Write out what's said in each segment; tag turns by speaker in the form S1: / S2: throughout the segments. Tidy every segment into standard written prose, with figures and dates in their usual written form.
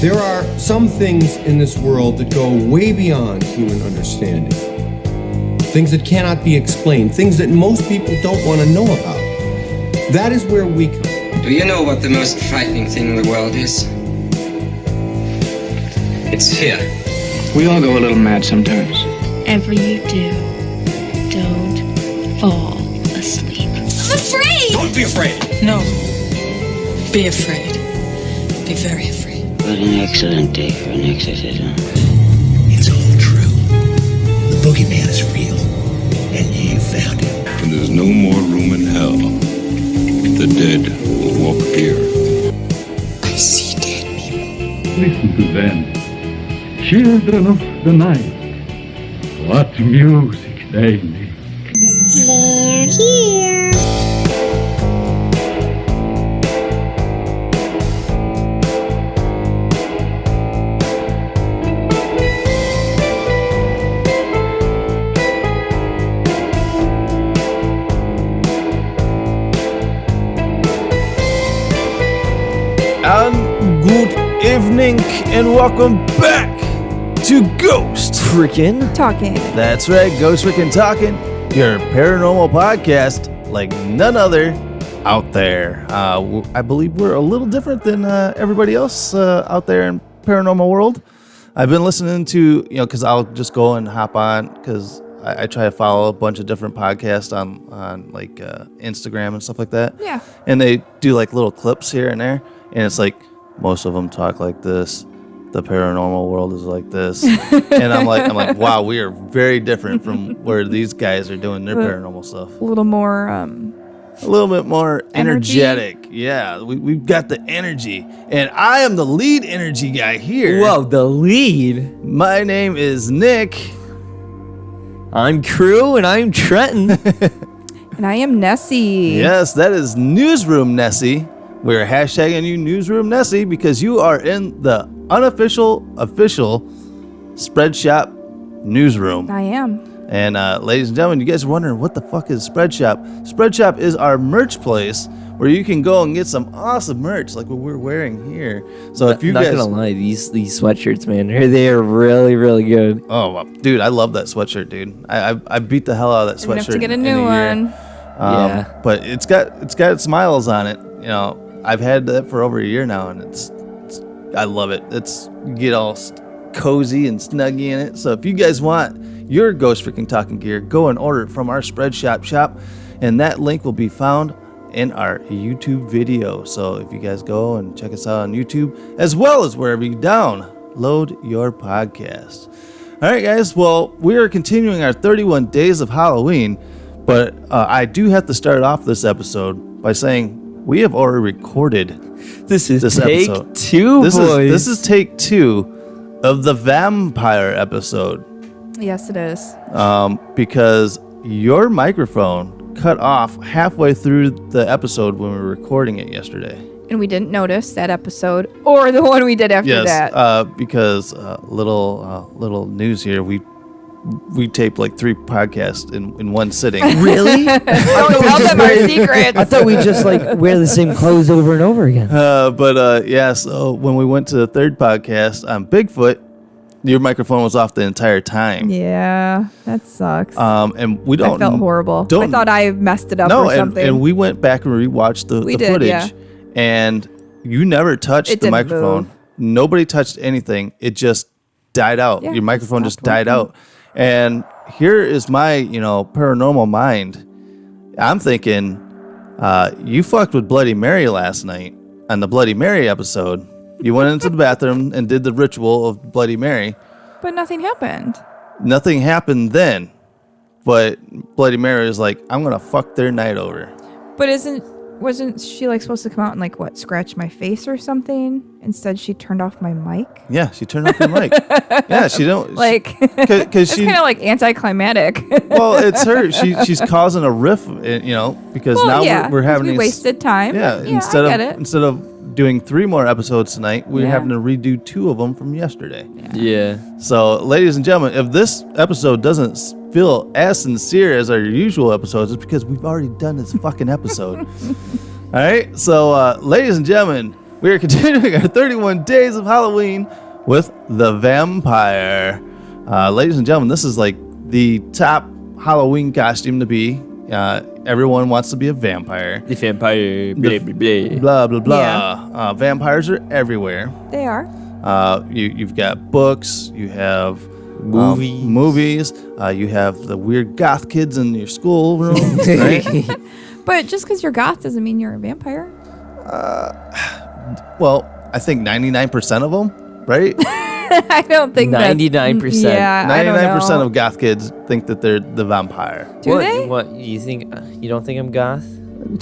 S1: There are some things in this world that go way beyond human understanding. Things that cannot be explained, things that most people don't want to know about. That is where we come.
S2: Do you know what the most frightening thing in the world is? It's fear.
S3: We all go a little mad sometimes.
S4: Whatever you do, don't fall asleep.
S5: I'm afraid!
S2: Don't be afraid!
S6: No. Be afraid. Be very afraid.
S7: What an excellent day for an exorcism.
S8: It's all true. The boogeyman is real. And you found him.
S9: When there's no more room in hell, the dead will walk the earth.
S8: I see dead people.
S10: Listen to them. Children of the night. What music they make.
S5: They're here.
S11: And good evening and welcome back to Ghost Freaking
S12: Talking.
S11: That's right, Ghost Freaking Talking, your paranormal podcast like none other out there. I believe we're a little different than everybody else out there in paranormal world. I've been listening to, because I'll just go and hop on because I try to follow a bunch of different podcasts on like Instagram and stuff like that.
S12: Yeah.
S11: And they do like little clips here and there. And it's like, most of them talk like this. The paranormal world is like this. And I'm like, wow, we are very different from where these guys are doing their paranormal stuff.
S12: A little more,
S11: a little bit more
S12: energy.
S11: energetic. Yeah, we've got the energy. And I am the lead energy guy here.
S13: Whoa, the lead?
S11: My name is Nick.
S13: I'm Crew, and I'm Trenton.
S12: and I am Nessie.
S11: Yes, that is Newsroom Nessie. We're hashtagging you Newsroom Nessie because you are in the official Spread Shop newsroom.
S12: I am.
S11: And ladies and gentlemen, you guys are wondering what the fuck is Spread Shop? Spread Shop is our merch place where you can go and get some awesome merch like what we're wearing here. So if you
S13: not
S11: guys,
S13: gonna lie, these sweatshirts, man, they are really, really good.
S11: Oh, dude, I love that sweatshirt, dude. I beat the hell out of that
S12: We're gonna
S11: sweatshirt.
S12: have to get a new one.
S13: Yeah,
S11: but it's got smiles on it. I've had that for over a year now, and it's I love it. You get all cozy and snuggy in it. So if you guys want your Ghost Freaking Talking gear, go and order it from our Spread Shop shop, and that link will be found in our YouTube video. So if you guys go and check us out on YouTube, as well as wherever you download your podcast. All right, guys. Well, we are continuing our 31 days of Halloween, but I do have to start off this episode by saying we have already recorded
S13: this take
S11: episode.
S13: 2, boys.
S11: This is take 2 of the vampire episode.
S12: Yes, it is.
S11: Because your microphone cut off halfway through the episode when we were recording it yesterday.
S12: And we didn't notice that episode or the one we did after that.
S11: Yes, because little news here. We taped like 3 podcasts in one sitting.
S13: Really?
S12: Don't tell them our secrets.
S13: I thought we just wear the same clothes over and over again.
S11: So when we went to the 3rd podcast on Bigfoot, your microphone was off the entire time.
S12: Yeah, that sucks.
S11: And we don't.
S12: I felt horrible. I thought I messed it up or something.
S11: and we went back and rewatched the footage. Yeah. And you never touched the microphone.
S12: Move.
S11: Nobody touched anything. It just died out.
S12: Yeah,
S11: your microphone just died out. And here is my, paranormal mind. I'm thinking, you fucked with Bloody Mary last night on the Bloody Mary episode. You went into the bathroom and did the ritual of Bloody Mary.
S12: But nothing happened.
S11: Nothing happened then. But Bloody Mary is like, I'm going to fuck their night over.
S12: But wasn't she supposed to come out and scratch my face or something? Instead, she turned off my mic.
S11: Yeah, she turned off your mic. Yeah, she don't
S12: because she kind of anticlimactic.
S11: Well, it's her. She's causing a riff, because we're having
S12: we wasted time.
S11: Yeah, instead of doing 3 more episodes tonight, we're having to redo 2 of them from yesterday.
S13: Yeah.
S11: So, ladies and gentlemen, if this episode doesn't feel as sincere as our usual episodes, it's because we've already done this fucking episode. All right. So, ladies and gentlemen, We are continuing our 31 days of Halloween with the vampire. Ladies and gentlemen, this is like the top Halloween costume to be. Everyone wants to be a vampire.
S13: The vampire, blah, blah, blah.
S11: Blah, blah, blah.
S12: Yeah.
S11: Vampires are everywhere.
S12: They are.
S11: You've got books, you have
S13: Movies.
S11: You have the weird goth kids in your school room, right?
S12: But just because you're goth doesn't mean you're a vampire.
S11: Well, I think 99% of them, right?
S12: I don't think
S13: 99%.
S12: Yeah,
S11: 99% of goth kids think that they're the vampire.
S12: Do they?
S13: What you think? You don't think I'm goth?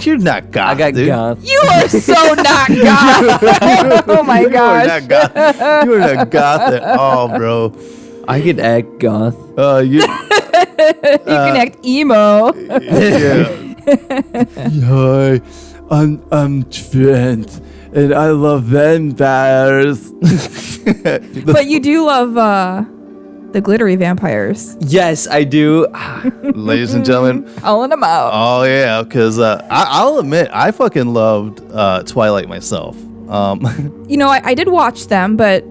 S11: You're not goth,
S13: I got
S11: dude.
S13: goth.
S12: You are so not goth. Oh my gosh.
S11: You are not goth. You are not goth at all, bro.
S13: I could act goth.
S11: You
S12: can act emo.
S11: Yeah. Hi, I'm Trent, and I love vampires.
S12: But you do love the glittery vampires.
S13: Yes, I do.
S11: Ladies and gentlemen.
S12: Calling them out.
S11: Oh, yeah, because I'll admit, I fucking loved Twilight myself.
S12: I did watch them, but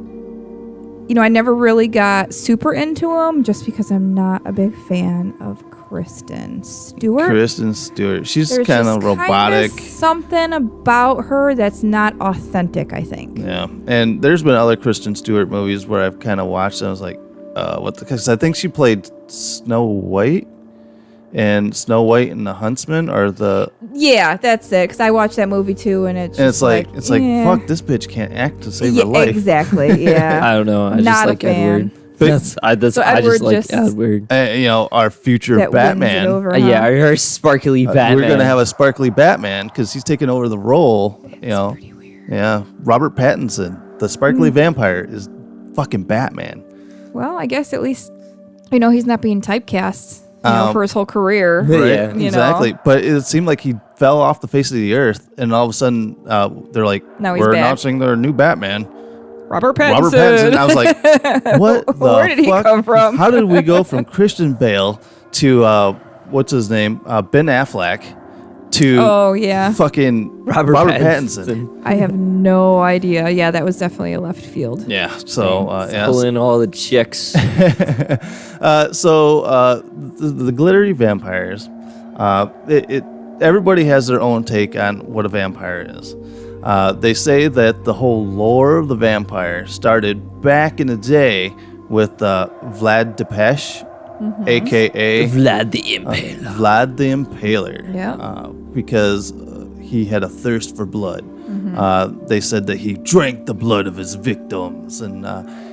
S12: I never really got super into them just because I'm not a big fan of Kristen Stewart.
S11: She's kind of robotic.
S12: Something about her that's not authentic, I think.
S11: Yeah, and there's been other Kristen Stewart movies where I've kind of watched and I was like, because I think she played Snow White, and Snow White and the Huntsman are the...
S12: Yeah, that's it, because I watched that movie too, and it's
S11: like,
S12: yeah.
S11: fuck, this bitch can't act to save her life.
S12: Exactly, yeah.
S13: I don't know. I
S12: Not
S13: just
S12: a
S13: like
S12: fan.
S13: Edward. I just like Edward.
S11: Our future
S12: that
S11: Batman.
S12: Wins it over,
S13: Yeah, our sparkly Batman.
S11: We're gonna have a sparkly Batman because he's taking over the role.
S12: That's pretty weird.
S11: Yeah, Robert Pattinson, the sparkly vampire, is fucking Batman.
S12: Well, I guess at least he's not being typecast for his whole career.
S11: Right?
S13: Yeah,
S11: exactly. But it seemed like he fell off the face of the earth, and all of a sudden, they're like,
S12: Now he's
S11: "We're
S12: back.
S11: announcing their new Batman."
S12: Robert Pattinson.
S11: Robert Pattinson. I was like, "What the
S12: Where did he
S11: fuck?
S12: come from?"
S11: How did we go from Christian Bale to what's his name, Ben Affleck, to
S12: Oh yeah.
S11: fucking Robert Pattinson?
S12: I have no idea. Yeah, that was definitely a left field.
S11: Yeah. So
S13: pulling all the chicks.
S11: The glittery vampires. Everybody has their own take on what a vampire is. They say that the whole lore of the vampire started back in the day with Vlad Tepes, a.k.a.
S13: Vlad the Impaler.
S11: Vlad the Impaler.
S12: Yeah.
S11: Because he had a thirst for blood. They said that he drank the blood of his victims, and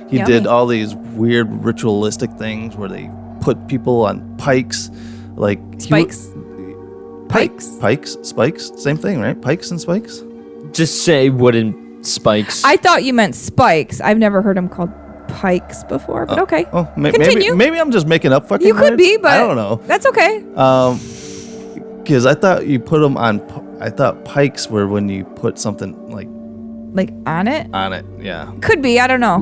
S11: he did all these weird ritualistic things where they put people on pikes, like
S12: Spikes.
S11: Pikes, spikes, same thing, right? Pikes and spikes.
S13: Just say wooden spikes.
S12: I thought you meant spikes. I've never heard them called pikes before, but okay.
S11: Oh,
S12: Continue.
S11: maybe I'm just making up fucking
S12: You could
S11: words.
S12: be, but
S11: I don't know.
S12: That's okay.
S11: Because I thought you put them on. I thought pikes were when you put something like
S12: on it.
S11: on it. Yeah.
S12: Could be. I don't know.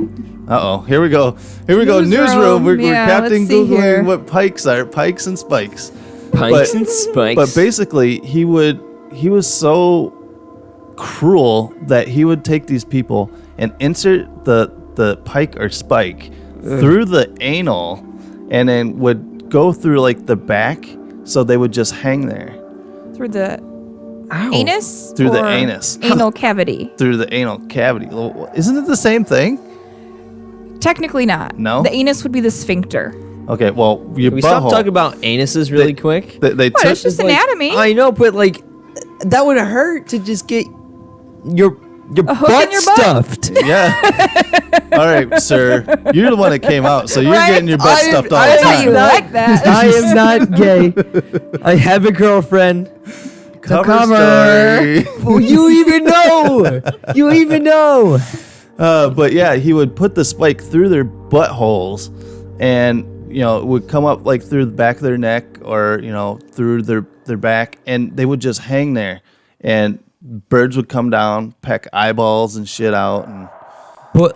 S11: Here we go. Newsroom. We're
S12: Yeah,
S11: Captain
S12: let's see
S11: Googling
S12: here.
S11: what pikes are. Pikes and spikes.
S13: Pikes and spikes.
S11: But basically, he was so cruel that he would take these people and insert the pike or spike through the anal, and then would go through like the back, so they would just hang there.
S12: Through the anus?
S11: Through the
S12: or
S11: anus.
S12: Anal cavity.
S11: Through the anal cavity. Isn't it the same thing?
S12: Technically not.
S11: No?
S12: The anus would be the sphincter.
S11: Okay, well, your
S13: Can we
S11: butthole.
S13: stop talking about anuses really quick?
S11: They
S12: What?
S11: took
S12: It's just
S13: like-
S12: anatomy.
S13: I know, but that would hurt to just get your
S12: A hook
S13: butt
S12: in your butt?
S13: stuffed.
S11: Yeah. All right, sir. You're the one that came out, so you're
S12: Right?
S11: getting your butt stuffed all
S12: I
S11: the
S12: know
S11: time.
S12: you like that.
S13: I am not gay. I have a girlfriend.
S11: Cover
S13: Cover.
S11: story.
S13: Oh, you even know. You even know.
S11: But yeah, he would put the spike through their buttholes, and it would come up like through the back of their neck, or through their back, and they would just hang there, and birds would come down, peck eyeballs and shit out. And
S13: But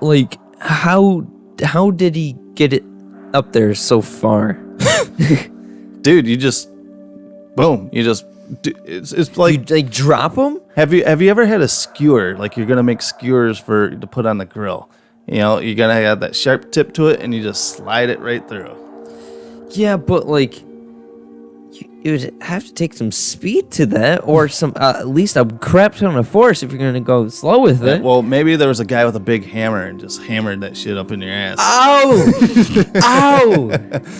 S13: how did he get it up there so far?
S11: dude, you just It's like
S13: you like drop them.
S11: Have you ever had a skewer? Like you're gonna make skewers to put on the grill. You know, you're gonna have that sharp tip to it, and you just slide it right through.
S13: Yeah, but like, you would have to take some speed to that, or some at least a crap ton of force if you're gonna go slow with it.
S11: Well, maybe there was a guy with a big hammer and just hammered that shit up in your ass.
S13: Ow! Ow!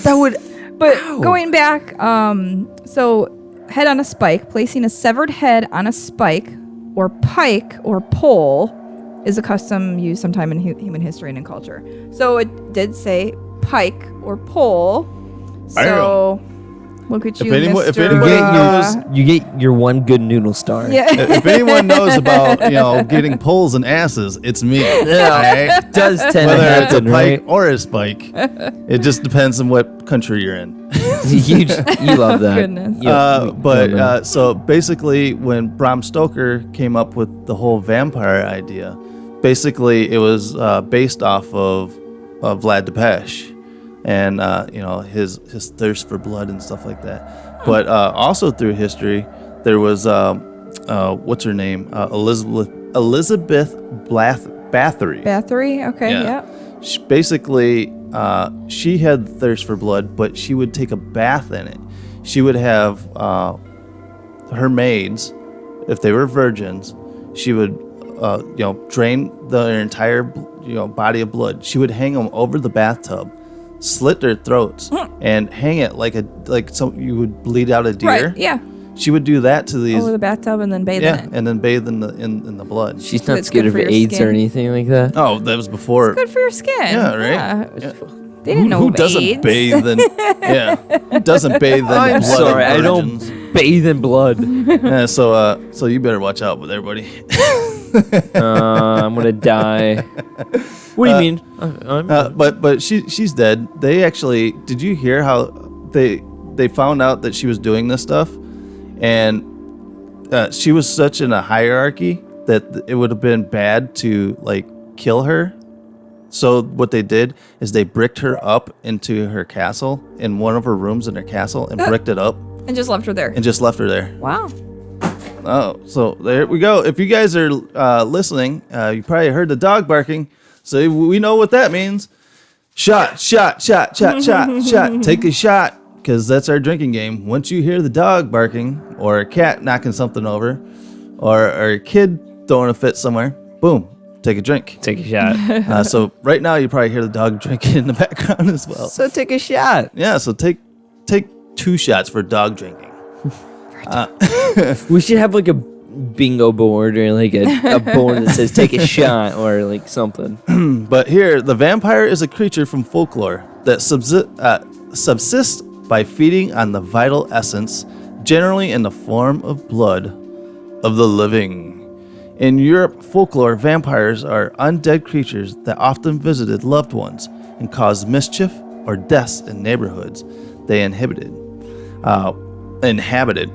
S13: That would.
S12: But going back, so head on a spike, placing a severed head on a spike or pike or pole is a custom used sometime in human history and in culture. So it did say pike or pole. So look at you,
S11: if
S12: Mr.
S11: anyone knows,
S13: you get your one good noodle star.
S12: Yeah.
S11: if anyone knows about getting poles and asses, it's me.
S13: Yeah, it does tend to
S11: whether
S13: happen,
S11: it's a pike
S13: right?
S11: or a spike. It just depends on what country you're in.
S13: you love that.
S12: Goodness.
S11: So basically, when Bram Stoker came up with the whole vampire idea, basically it was based off of Vlad Tepes and his thirst for blood and stuff like that. But also through history, there was what's her name, Elizabeth Bathory.
S12: Bathory. Okay. Yeah.
S11: She had thirst for blood, but she would take a bath in it. She would have her maids, if they were virgins, she would drain their entire body of blood. She would hang them over the bathtub, slit their throats, and hang it like so you would bleed out a deer.
S12: Right. Yeah.
S11: She would do that to these.
S12: Over the bathtub and then bathe in it.
S11: and then bathe in the blood.
S13: She's not
S12: It's
S13: scared
S12: good
S13: of
S12: for your
S13: AIDS
S12: skin.
S13: or anything like that.
S11: Oh, that was before.
S12: Good for your skin.
S11: Yeah, right.
S12: Yeah. They didn't know
S11: Who
S12: of
S11: doesn't
S12: AIDS.
S11: bathe in? Who doesn't bathe in
S13: I'm
S11: blood?
S13: sorry,
S11: of
S13: I
S11: virgins?
S13: don't bathe in blood.
S11: Yeah, so you better watch out with everybody.
S13: I'm gonna die. What do you mean?
S11: But she's dead. They actually, did you hear how they found out that she was doing this stuff, and she was such in a hierarchy that it would have been bad to like kill her. So what they did is they bricked her up into her castle, in one of her rooms in her castle, and bricked it up
S12: And just left her there.
S11: and just left her there.
S12: Wow.
S11: Oh, so there we go. If you guys are listening, you probably heard the dog barking, so we know what that means. Shot. Take a shot, because that's our drinking game. Once you hear the dog barking, or a cat knocking something over, or a kid throwing a fit somewhere, boom, take a drink.
S13: Take a shot.
S11: So right now you probably hear the dog drinking in the background as well.
S13: So take a shot.
S11: Yeah, so take 2 shots for dog drinking.
S13: We should have like a bingo board or like a board that says take a shot or like something.
S11: But here, the vampire is a creature from folklore that subsists by feeding on the vital essence, generally in the form of blood, of the living. In Europe folklore, vampires are undead creatures that often visited loved ones and caused mischief or deaths in neighborhoods they inhabited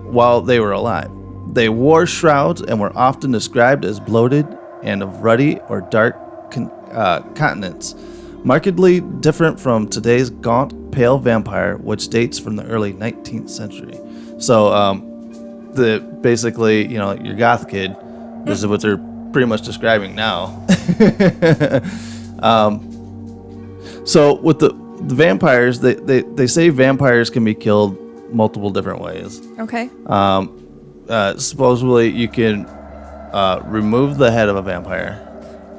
S11: while they were alive. They wore shrouds and were often described as bloated and of ruddy or dark countenance, markedly different from today's gaunt, pale vampire, which dates from the early 19th century. So, basically, your goth kid, this is what they're pretty much describing now. So with the vampires, they say vampires can be killed multiple different ways.
S12: Okay.
S11: Supposedly you can remove the head of a vampire.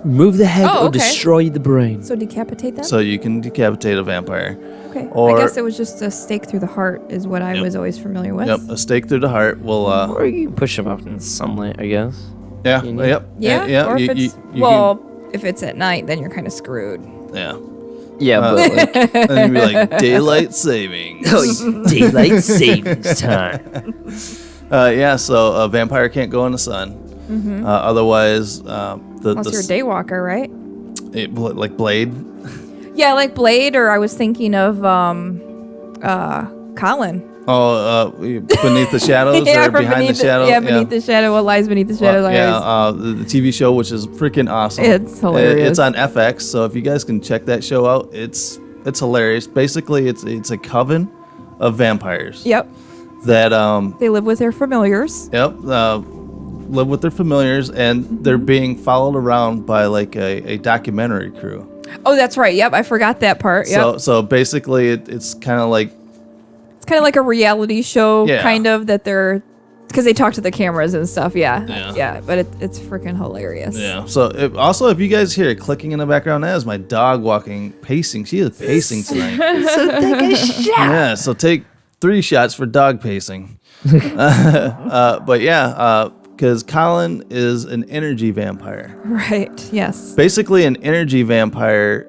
S13: Move the head or
S12: okay.
S13: destroy the brain.
S12: So decapitate them?
S11: So you can decapitate a vampire.
S12: Okay.
S11: Or,
S12: I guess it was just a stake through the heart is what I was always familiar with.
S11: Yep, a stake through the heart will...
S13: or you can push them out in the sunlight, I guess.
S11: Yeah,
S12: Yeah?
S11: Yeah,
S12: Or if
S11: you
S12: it's, if it's at night, then you're kind of screwed.
S11: Yeah.
S13: Yeah, but like...
S11: And you'd be like, daylight savings.
S13: Oh, daylight savings time.
S11: So a vampire can't go in the sun.
S12: Mm-hmm.
S11: Otherwise,
S12: Unless you're a daywalker, right?
S11: like Blade.
S12: Yeah, like Blade, or I was thinking of Colin.
S11: Oh, Beneath the Shadows
S12: Yeah,
S11: or Behind the Shadows.
S12: Yeah, Beneath the Shadow. What lies beneath the shadows?
S11: The TV show, which is freaking awesome.
S12: It's hilarious.
S11: It's on FX, so if you guys can check that show out, it's hilarious. Basically, it's a coven of vampires.
S12: Yep.
S11: that
S12: They live with their familiars.
S11: Yep. Live with their familiars, and they're being followed around by like a documentary crew.
S12: Oh, that's right. Yep, I forgot that part. Yep.
S11: So basically, it's kind of like
S12: a reality show,
S11: Yeah.
S12: kind of, that they're, because they talk to the cameras and stuff. Yeah. But it's freaking hilarious.
S11: Yeah. So if you guys hear it clicking in the background, that is my dog pacing. She is pacing tonight.
S12: So take a shot.
S11: Yeah. So take 3 shots for dog pacing. But yeah, because Colin is an energy vampire.
S12: Right. Yes.
S11: Basically, an energy vampire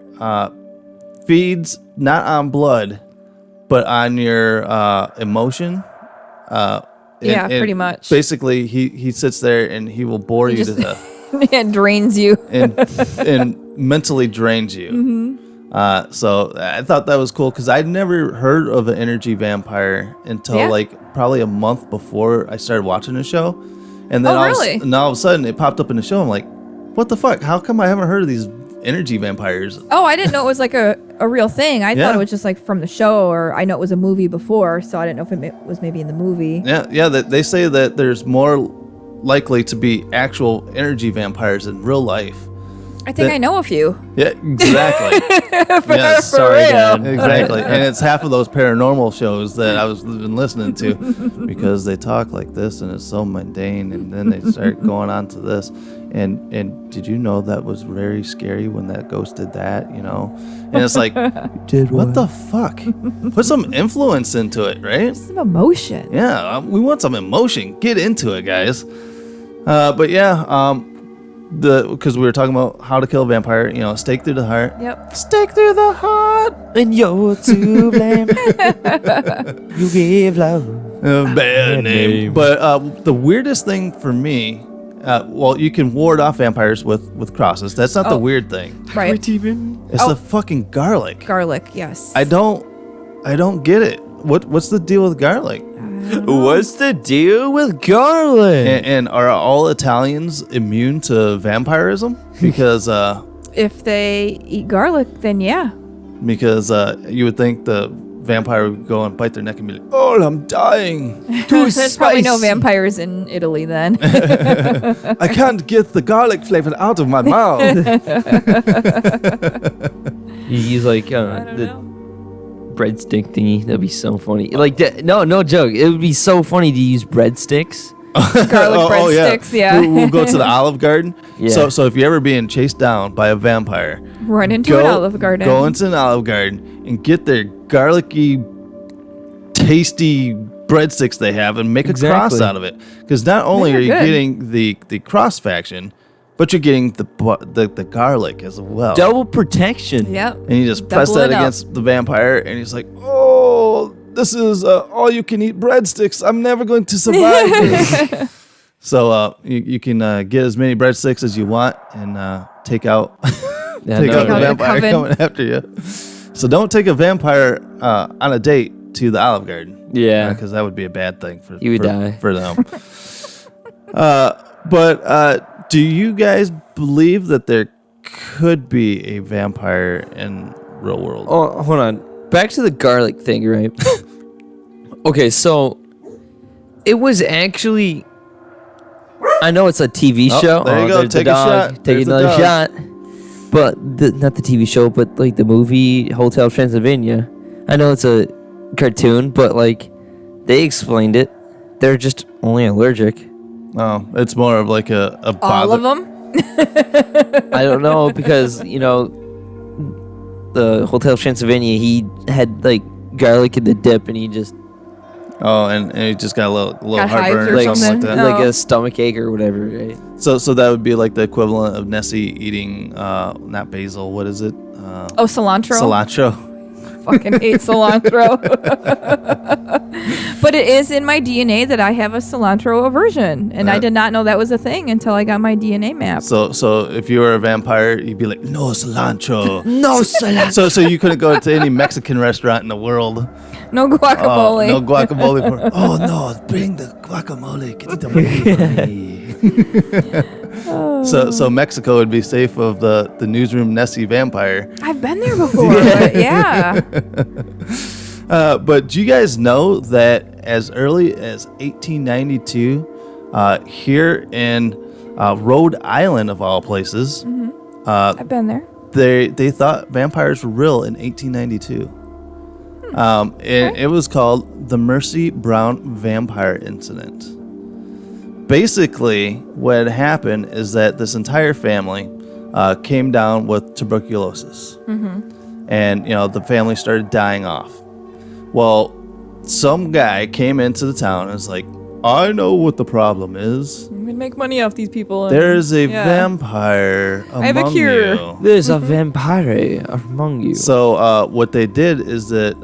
S11: feeds not on blood, but on your emotion.
S12: Yeah, pretty much.
S11: Basically, he sits there and he will bore you to death.
S12: And drains you.
S11: and mentally drains you. So I thought that was cool because I'd never heard of an energy vampire until like probably a month before I started watching the show. And then and all of a sudden it popped up in the show. I'm like, what the fuck? How come I haven't heard of these energy vampires?
S12: Oh, I didn't know it was like a real thing. I thought it was just like from the show, or I know it was a movie before, so I didn't know if it was maybe in the movie.
S11: Yeah. They say that there's more likely to be actual energy vampires in real life.
S12: I think I know a few.
S11: Yeah, exactly.
S12: Yes, sorry, Dad.
S11: Exactly. And it's half of those paranormal shows that I was been listening to because they talk like this and it's so mundane, and then they start going on to this. And did you know that was very scary when that ghost did that, you know? And it's like, what the fuck? Put some influence into it, right?
S12: Some emotion.
S11: Yeah, we want some emotion. Get into it, guys. But yeah, because we were talking about how to kill a vampire, you know, stake through the heart.
S12: Yep.
S11: Stake through the heart.
S13: And you're to blame. You give love
S11: a bad name. But the weirdest thing for me, well, you can ward off vampires with crosses. That's not the weird thing.
S12: Right.
S11: It's the fucking garlic.
S12: Garlic, yes.
S11: I don't get it. What's the deal with garlic?
S13: What's the deal with garlic?
S11: And are all Italians immune to vampirism? Because
S12: if they eat garlic, then yeah.
S11: Because you would think the vampire would go and bite their neck and be like, "Oh, I'm dying. Too
S12: There's probably no vampires in Italy then.
S11: I can't get the garlic flavor out of my mouth."
S13: You use like the breadstick thingy. That'd be so funny. Like that, no joke. It would be so funny to use breadsticks.
S12: Garlic breadsticks, yeah.
S11: We'll go to the Olive Garden.
S13: Yeah.
S11: So if you're ever being chased down by a vampire,
S12: run into an Olive Garden.
S11: Go into an Olive Garden and get their garlicky, tasty breadsticks they have and make a cross out of it. Because not only are you getting the cross faction, but you're getting the garlic as well.
S13: Double protection.
S12: Yep.
S11: And you just press that against the vampire, and he's like, "Oh, this is all you can eat breadsticks. I'm never going to survive this." So you can get as many breadsticks as you want and take out the vampire coming after you. So don't take a vampire on a date to the Olive Garden.
S13: Yeah,
S11: because that would be a bad thing for
S13: you would die
S11: for them. But do you guys believe that there could be a vampire in real world?
S13: Oh, hold on. Back to the garlic thing, right? Okay, so it was actually. I know it's a TV show.
S11: There you go. Take a shot.
S13: Take another shot. But not the TV show, but like the movie Hotel Transylvania. I know it's a cartoon, but like they explained it. They're just only allergic.
S11: Oh, it's more of like a
S12: all of them?
S13: I don't know, because, you know, the Hotel Transylvania, he had like garlic in the dip and he just...
S11: Oh, and he just got a little
S12: hives
S11: heartburn
S12: or
S11: something like that.
S13: Like a stomach ache or whatever, right?
S11: So that would be like the equivalent of Nessie eating, not basil, what is it?
S12: Cilantro?
S11: Cilantro.
S12: Fucking hate cilantro. But it is in my DNA that I have a cilantro aversion, and I did not know that was a thing until I got my DNA map.
S11: So if you were a vampire, you'd be like, "No cilantro."
S13: No cilantro.
S11: So you couldn't go to any Mexican restaurant in the world.
S12: No guacamole.
S11: No guacamole. Oh no, bring the guacamole. Get the for me. So Mexico would be safe of the newsroom Nessie vampire.
S12: I've been there before. Yeah.
S11: But do you guys know that as early as 1892, here in Rhode Island, of all places.
S12: I've been there.
S11: They thought vampires were real in 1892. And it was called the Mercy Brown Vampire Incident. Basically, what happened is that this entire family came down with tuberculosis. And, the family started dying off. Well, some guy came into the town and was like, I know what the problem is.
S12: I'm gonna make money off these people.
S11: There's a vampire among
S12: I have a cure.
S11: you.
S13: There's a vampire among you.
S11: So what they did is that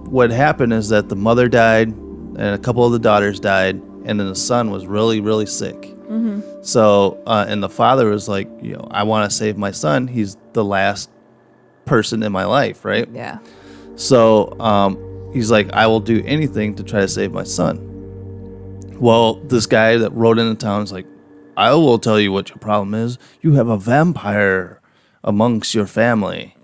S11: what happened is that the mother died and a couple of the daughters died, and then the son was really, really sick. So and the father was like, I want to save my son. He's the last person in my life, right?
S12: Yeah.
S11: So he's like, I will do anything to try to save my son. Well, this guy that rode into town is like, I will tell you what your problem is. You have a vampire amongst your family.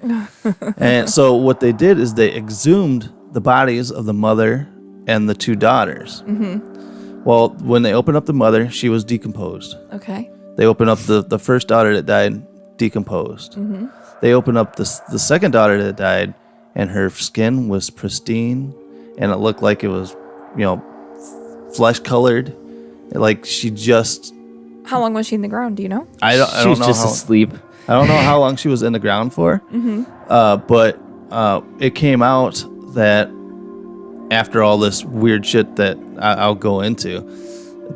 S11: And so what they did is they exhumed the bodies of the mother and the two daughters. Well, when they opened up the mother, she was decomposed.
S12: Okay.
S11: They opened up the first daughter that died, decomposed. They opened up the second daughter that died, and her skin was pristine, and it looked like it was, flesh colored, like she just.
S12: How long was she in the ground? Do you know?
S11: I don't
S13: She was
S11: know
S13: just
S11: how,
S13: asleep.
S11: I don't know how long she was in the ground for. But it came out that after all this weird shit that I'll go into,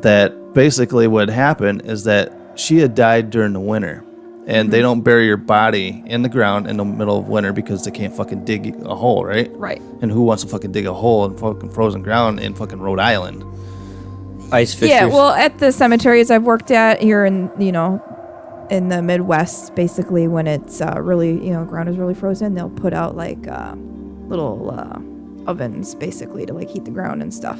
S11: that basically what happened is that she had died during the winter. And they don't bury your body in the ground in the middle of winter because they can't fucking dig a hole, right?
S12: Right.
S11: And who wants to fucking dig a hole in fucking frozen ground in fucking Rhode Island?
S13: Ice fishers.
S12: Yeah, well, at the cemeteries I've worked at here in in the Midwest, basically when it's really ground is really frozen, they'll put out like little ovens basically to like heat the ground and stuff.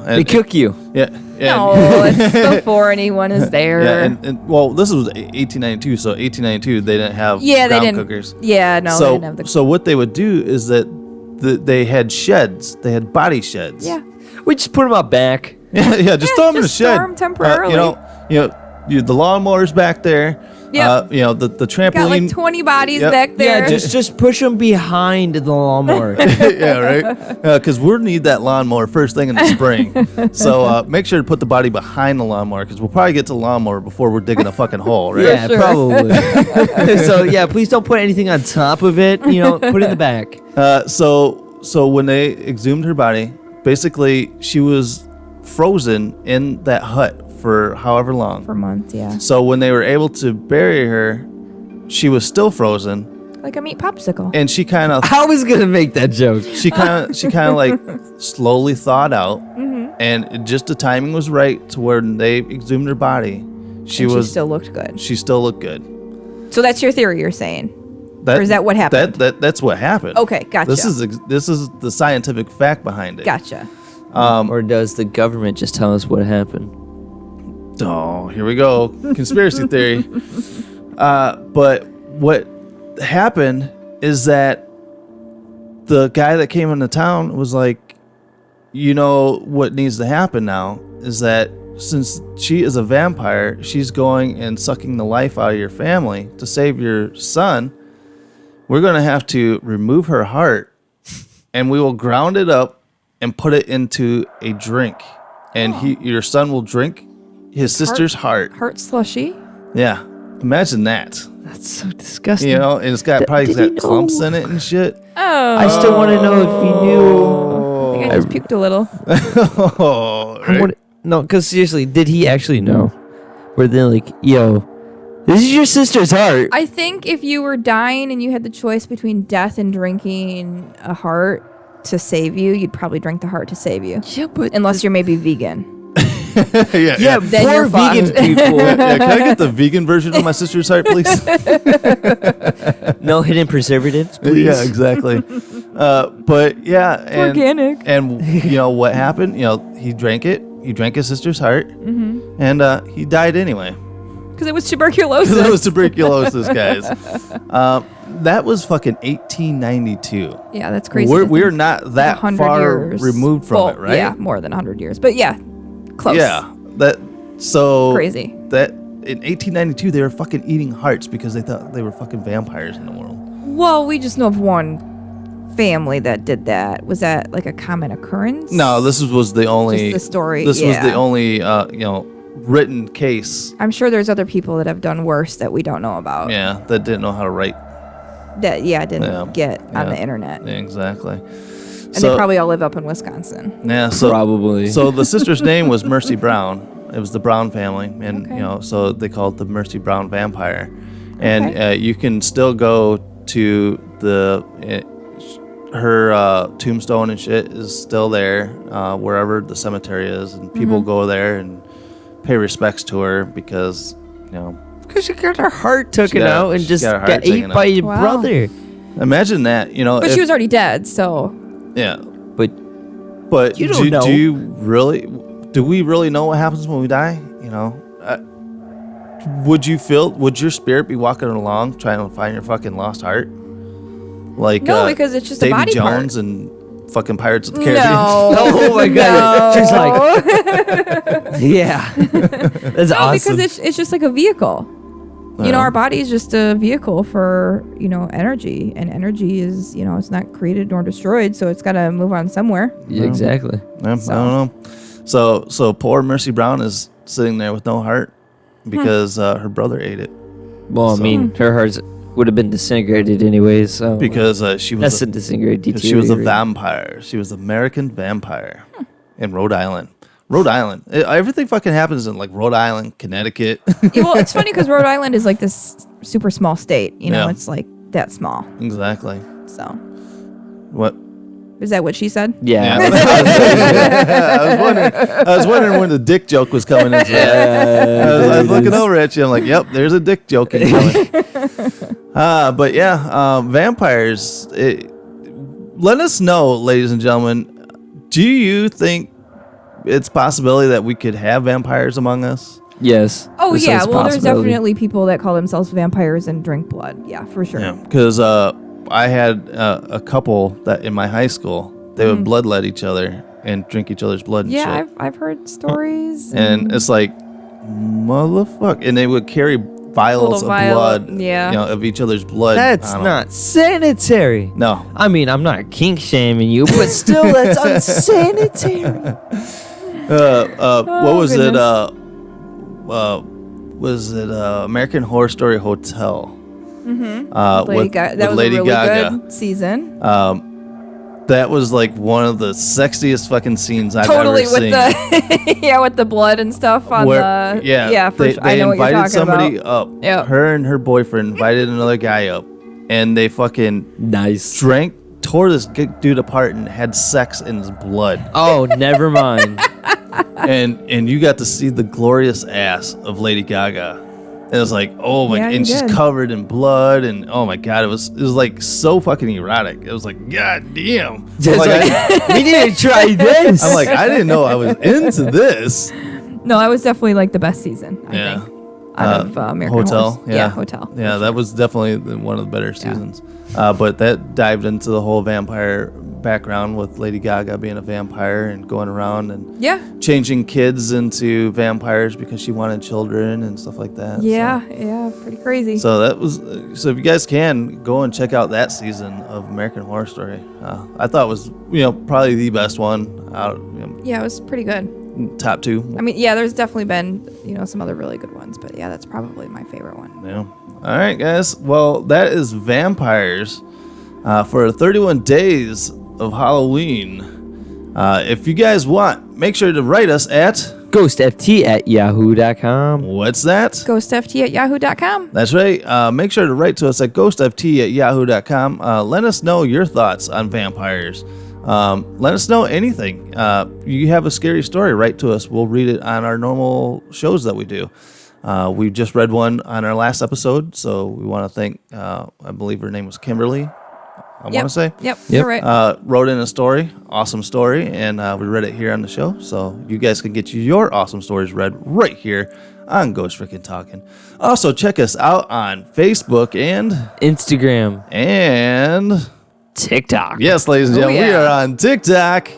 S13: They cook you.
S11: Yeah.
S12: No, it's before anyone is there.
S11: Yeah, and well, this was 1892, so 1892 they didn't have ground cookers.
S12: Yeah, no, they didn't have the.
S11: So what they would do is that they had sheds. They had body sheds.
S12: Yeah.
S13: We just put them out back.
S11: Yeah, just throw them in the shed.
S12: Store 'em temporarily.
S11: The lawnmower's back there.
S12: Yep.
S11: The trampoline.
S12: Got like 20 bodies back there.
S13: Yeah, just push them behind the lawnmower.
S11: Yeah, right. Because we'll need that lawnmower first thing in the spring. So make sure to put the body behind the lawnmower because we'll probably get to the lawnmower before we're digging a fucking hole, right?
S13: Yeah, probably. So yeah, please don't put anything on top of it. Put it in the back.
S11: So when they exhumed her body, basically she was frozen in that hut for however long.
S12: For months, yeah.
S11: So when they were able to bury her, she was still frozen.
S12: Like a meat popsicle.
S11: And she kind of.
S13: I was gonna make that joke.
S11: She kind of like slowly thawed out, and just the timing was right to where they exhumed her body. She
S12: still looked good.
S11: She still looked good.
S12: So that's your theory, you're saying? Or is that what happened?
S11: That's what happened.
S12: Okay, gotcha.
S11: This is the scientific fact behind it.
S12: Gotcha.
S13: Or does the government just tell us what happened?
S11: Oh, here we go. Conspiracy theory. But what happened is that the guy that came into town was like, what needs to happen now is that since she is a vampire, she's going and sucking the life out of your family to save your son. We're going to have to remove her heart and we will ground it up and put it into a drink. And your son will drink his sister's heart.
S12: Heart slushy?
S11: Yeah. Imagine that.
S13: That's so disgusting.
S11: And it's got probably got clumps in it and shit.
S12: Oh.
S13: I still want to know if he knew.
S12: I think I just puked a little.
S11: Right?
S13: No, because seriously, did he actually know? Were they like, yo, this is your sister's heart?
S12: I think if you were dying and you had the choice between death and drinking a heart to save you, you'd probably drink the heart to save you.
S13: Yeah, but
S12: unless you're maybe vegan.
S11: Yeah,
S12: then
S13: poor
S12: you're
S13: vegan
S12: fucked.
S13: people.
S11: Yeah, can I get the vegan version of my sister's heart, please?
S13: No hidden preservatives, please.
S11: Yeah, exactly. But yeah, and,
S12: organic.
S11: And what happened? He drank it. He drank his sister's heart, and he died anyway.
S12: Because it was tuberculosis.
S11: Because it was tuberculosis, guys. That was fucking 1892.
S12: Yeah, that's crazy.
S11: We're not that far
S12: years.
S11: removed from it, right?
S12: Yeah, more than 100 years. But yeah, close.
S11: Yeah, so
S12: crazy.
S11: That in 1892 they were fucking eating hearts because they thought they were fucking vampires in the world.
S12: Well, we just know of one family that did that. Was that like a common occurrence?
S11: No, this was the only.
S12: Just the story.
S11: This was the only, written case.
S12: I'm sure there's other people that have done worse that we don't know about.
S11: Yeah, that didn't know how to write.
S12: That didn't get on the internet.
S11: Yeah, exactly.
S12: And they probably all live up in Wisconsin.
S11: Yeah, so
S13: probably.
S11: So the sister's name was Mercy Brown. It was the Brown family, and so they called it the Mercy Brown vampire. And you can still go to her tombstone and shit is still there wherever the cemetery is, and people go there and pay respects to her because
S13: because she got her heart taken out and just got ate by your brother.
S11: Imagine that,
S12: But she was already dead, so.
S11: Yeah,
S13: but
S11: you don't know. Do we really know what happens when we die? Would your spirit be walking along trying to find your fucking lost heart? Like
S12: no, because it's just
S11: Davy
S12: a body
S11: Jones
S12: part.
S11: and fucking Pirates of the Caribbean.
S12: No.
S13: Oh my god. She's like, yeah. That's awesome.
S12: Because it's just like a vehicle. Our body is just a vehicle for, energy. And energy is, it's not created nor destroyed. So it's got to move on somewhere.
S13: Yeah, exactly.
S11: Yeah, I don't know. So poor Mercy Brown is sitting there with no heart because her brother ate it.
S13: Well, I mean, her heart would have been disintegrated anyways. So
S11: because she was
S13: she
S11: was a vampire. She was an American vampire in Rhode Island. Everything fucking happens in like Rhode Island, Connecticut.
S12: Well, it's funny because Rhode Island is like this super small state. It's like that small.
S11: Exactly.
S12: So.
S11: What?
S12: Is that what she said?
S13: Yeah.
S11: I was wondering when the dick joke was coming into that. I was looking over at you. I'm like, yep, there's a dick joke coming. But yeah, vampires. Let us know, ladies and gentlemen. Do you think it's a possibility that we could have vampires among us?
S13: Yes.
S12: Oh yeah. Well, there's definitely people that call themselves vampires and drink blood. Yeah, for sure.
S11: Yeah, because I had a couple that in my high school, they would bloodlet each other and drink each other's blood and shit.
S12: Yeah, I've heard stories.
S11: And it's like, motherfucker. And they would carry vials of blood, of each other's blood.
S13: That's not sanitary.
S11: No.
S13: I mean, I'm not kink shaming you, but still, that's unsanitary.
S11: What was it? Was it American Horror Story Hotel?
S12: Mm-hmm. That was
S11: Lady
S12: a really
S11: Gaga.
S12: good season.
S11: That was like one of the sexiest fucking scenes I've
S12: totally
S11: ever seen.
S12: With the blood and stuff on
S11: They
S12: I know what you're talking
S11: somebody
S12: about.
S11: up.
S12: Yep.
S11: Her and her boyfriend invited another guy up, and they fucking tore this dude apart and had sex in his blood.
S13: Oh, never mind.
S11: and you got to see the glorious ass of Lady Gaga. And it was like, oh my, and she's covered in blood, and oh my god, it was like so fucking erotic. It was like, god damn.
S13: We need to try this.
S11: I'm like, I didn't know I was into this.
S12: No, that was definitely like the best season, I think. Out of American
S11: Hotel.
S12: Horse.
S11: Yeah,
S12: Hotel.
S11: Yeah, that was definitely one of the better seasons. But that dived into the whole vampire background with Lady Gaga being a vampire and going around and changing kids into vampires because she wanted children and stuff like that.
S12: Yeah, pretty crazy.
S11: So that was so if you guys can go and check out that season of American Horror Story. I thought it was probably the best one out.
S12: Yeah, it was pretty good.
S11: Top 2.
S12: I mean, yeah, there's definitely been some other really good ones, but yeah, that's probably my favorite one.
S11: Yeah. All right, guys. Well, that is vampires for 31 days of Halloween. If you guys want, make sure to write us at
S13: ghostft@yahoo.com.
S11: What's that?
S12: ghostft@yahoo.com.
S11: That's right. Make sure to write to us at ghostft@yahoo.com. Let us know your thoughts on vampires. Let us know anything. You have a scary story, write to us. We'll read it on our normal shows that we do. We just read one on our last episode, so we want to thank, I believe her name was Kimberly. I want to say.
S12: Yep, you're right.
S11: Wrote in a story, awesome story, and we read it here on the show. So you guys can get your awesome stories read right here on Ghost Frickin' Talking. Also, check us out on Facebook and
S13: Instagram
S11: and
S13: TikTok.
S11: Yes, ladies and gentlemen, we are on TikTok.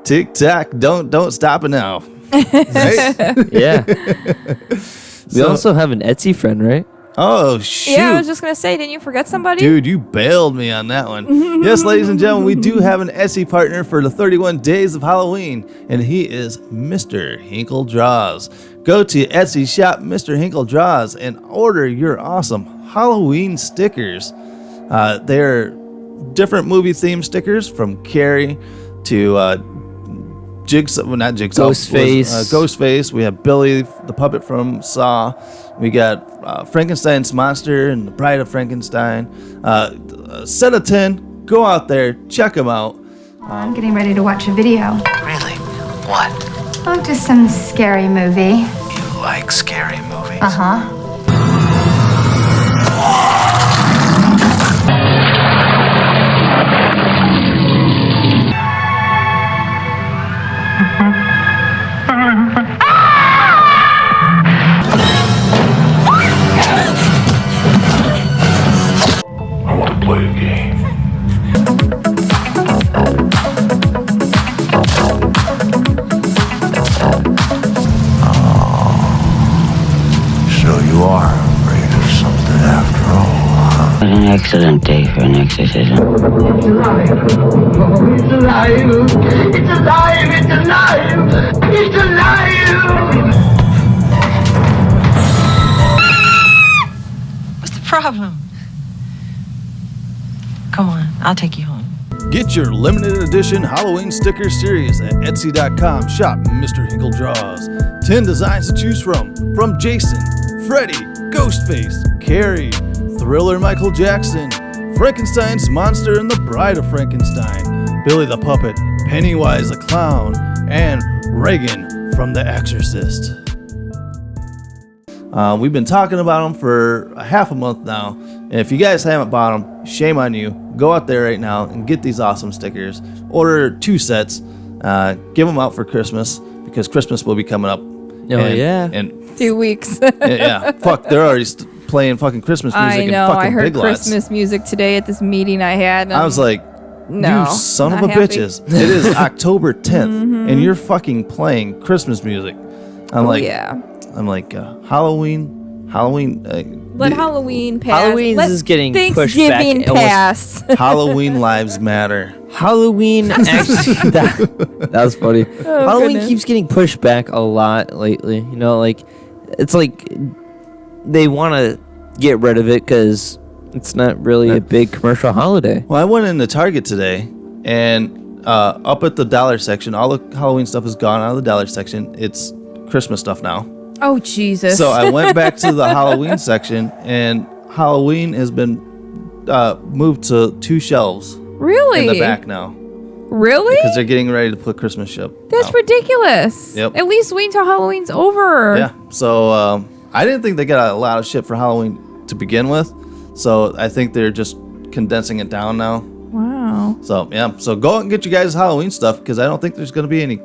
S11: TikTok, don't stop it now. Right?
S13: Yeah. We also have an Etsy friend, right?
S11: Oh, shoot.
S12: Yeah, I was just going to say, didn't you forget somebody?
S11: Dude, you bailed me on that one. Yes, ladies and gentlemen, we do have an Etsy partner for the 31 days of Halloween, and he is Mr. Hinkle Draws. Go to Etsy shop Mr. Hinkle Draws and order your awesome Halloween stickers. They're different movie themed stickers from Carrie to Ghostface. We have Billy the puppet from Saw. We got Frankenstein's monster and the Bride of Frankenstein. A set of 10. Go out there, check them out.
S14: I'm getting ready to watch a video.
S8: Really? What?
S14: Oh, just some scary movie.
S8: You like scary movies?
S14: Uh-huh.
S8: I want to play a game. So you are afraid of something after all, huh?
S7: What an excellent day for an exorcism.
S15: It's alive! It's alive! It's alive! It's alive! It's alive!
S6: What's the problem? Come on, I'll take you home.
S11: Get your limited edition Halloween sticker series at Etsy.com. Shop Mr. Hinkle Draws. 10 designs to choose from Jason, Freddy, Ghostface, Carrie, Thriller Michael Jackson, Frankenstein's Monster and the Bride of Frankenstein, Billy the Puppet, Pennywise the Clown, and Reagan from The Exorcist. We've been talking about them for a half a month now, and if you guys haven't bought them, shame on you. Go out there right now and get these awesome stickers. Order 2 sets. Give them out for Christmas, because Christmas will be coming up. And
S12: 2 weeks.
S11: yeah, fuck, they're already playing fucking Christmas music.
S12: I know.
S11: In fucking
S12: I heard
S11: Big Lots.
S12: Christmas music today at this meeting I had.
S11: I was like,
S12: no,
S11: you son of a
S12: not happy.
S11: bitches. It is October 10th, and you're fucking playing Christmas music. I'm like, Halloween.
S12: Let Halloween pass.
S13: Halloween is getting pushed back.
S12: Thanksgiving pass.
S11: Halloween lives matter.
S13: Halloween actually, that was funny.
S12: Oh,
S13: Halloween
S12: goodness.
S13: keeps getting pushed back a lot lately. You know, like it's like they want to get rid of it because it's not really a big commercial holiday.
S11: Well, I went into Target today, and up at the dollar section, all the Halloween stuff is gone out of the dollar section. It's Christmas stuff now.
S12: Oh, Jesus.
S11: So I went back to the Halloween section, and Halloween has been moved to 2 shelves.
S12: Really?
S11: In the back now.
S12: Really?
S11: Because they're getting ready to put Christmas ship.
S12: That's ridiculous.
S11: Yep.
S12: At least wait until Halloween's over.
S11: Yeah. So I didn't think they got a lot of shit for Halloween to begin with. So I think they're just condensing it down now.
S12: Wow.
S11: So, yeah. So go out and get you guys Halloween stuff, because I don't think there's going to be any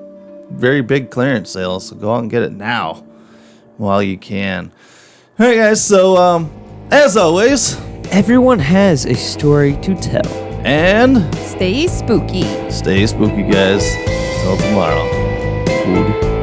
S11: very big clearance sales. So go out and get it now while you can. All right, guys. So, as always,
S13: everyone has a story to tell.
S11: And
S12: stay spooky.
S11: Stay spooky, guys. Till tomorrow. Good